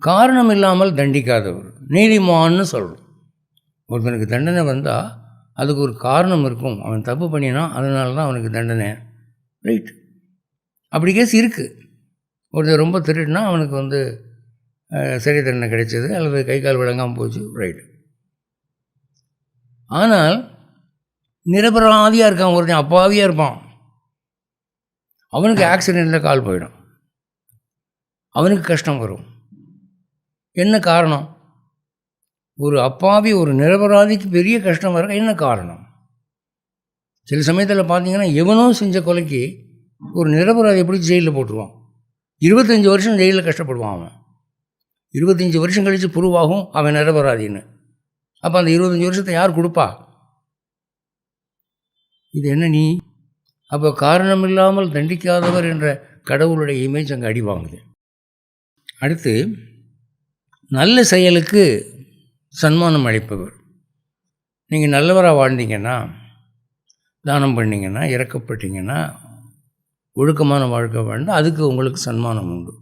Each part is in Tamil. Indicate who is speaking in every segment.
Speaker 1: காரணம் இல்லாமல் தண்டிக்காதவர் நீதிமான்னு சொல்கிறோம். ஒருத்தனுக்கு தண்டனை வந்தால் அதுக்கு ஒரு காரணம் இருக்கும். அவன் தப்பு பண்ணினான், அதனால தான் அவனுக்கு தண்டனை. ரைட், அப்படி கேஸ் இருக்குது. ஒருத்தர் ரொம்ப திருட்டுனா அவனுக்கு சரி தண்டனை கிடைச்சது, அல்லது கை கால் விளங்காமல் போச்சு. ரைட்டு. ஆனால் நிரபராதியாக இருக்கான், ஒருத்தன் அப்பாவியாக இருப்பான், அவனுக்கு ஆக்சிடெண்ட்டில் கால் போயிடும், அவனுக்கு கஷ்டம் வரும். என்ன காரணம்? ஒரு அப்பாவி ஒரு நிரபராதிக்கு பெரிய கஷ்டம் வர என்ன காரணம்? சில சமயத்தில் பார்த்தீங்கன்னா எவனோ செஞ்ச கொலைக்கு ஒரு நிரபராதி எப்படி ஜெயிலில் போட்டுருவான். 25 வருஷம் ஜெயிலில் கஷ்டப்படுவான் அவன். 25 வருஷம் கழித்து புருவாகும் அவன் நிரபராதின்னு. அப்போ அந்த 25 வருஷத்தை யார் கொடுப்பா? இது என்ன நீ? அப்போ காரணம் இல்லாமல் தண்டிக்காதவர் என்ற கடவுளுடைய இமேஜ் அங்கே அடி வாங்குது. அடுத்து, நல்ல செயலுக்கு சன்மானம் அளிப்பவர். நீங்கள் நல்லவராக வாழ்ந்தீங்கன்னா, தானம் பண்ணிங்கன்னா, இறக்கப்பட்டீங்கன்னா, ஒழுக்கமான வாழ்க்கை வாழ்ந்தால் அதுக்கு உங்களுக்கு சன்மானம் உண்டு.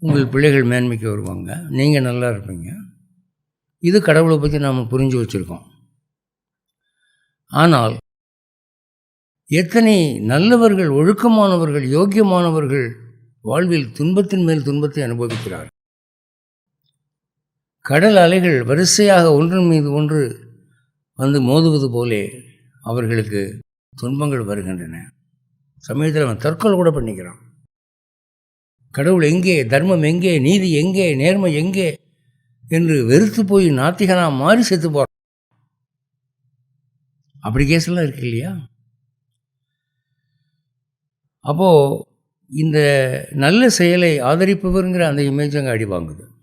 Speaker 1: உங்கள் பிள்ளைகள் மேன்மைக்கு வருவாங்க, நீங்கள் நல்லா இருப்பீங்க. இது கடவுளை பற்றி நாம் புரிஞ்சு வச்சுருக்கோம். ஆனால் எத்தனை நல்லவர்கள், ஒழுக்கமானவர்கள், யோக்கியமானவர்கள் வாழ்வில் துன்பத்தின் மேல் துன்பத்தை அனுபவிக்கிறார். கடல் அலைகள் வரிசையாக ஒன்றின் மீது ஒன்று வந்து மோதுவது போலே அவர்களுக்கு துன்பங்கள் வருகின்றன. சமயத்தில் அவன் தற்கொலை கூட பண்ணிக்கிறான். கடவுள் எங்கே, தர்மம் எங்கே, நீதி எங்கே, நேர்மை எங்கே என்று வெறுத்து போய் நாத்திகனாக மாறி செத்து போகிறான். அப்படி கேஸெல்லாம் இருக்கு இல்லையா? அப்போது இந்த நல்ல செயலை ஆதரிப்பவருங்கிற அந்த இமேஜ் அங்கே அடி வாங்குது.